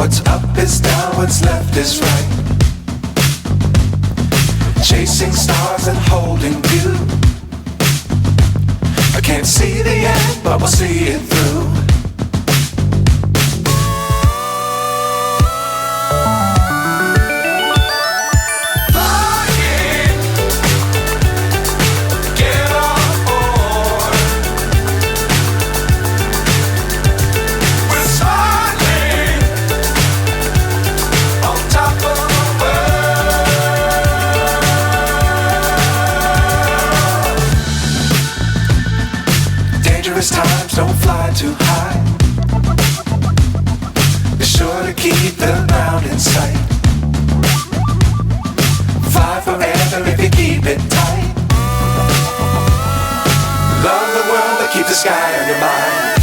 What's up is down, what's left is right. Chasing stars and holding you. I can't see the end, but we'll see it through. Dangerous times, don't fly too high. Be sure to keep the ground in sight. Fly forever if you keep it tight. Love the world, but keep the sky on your mind.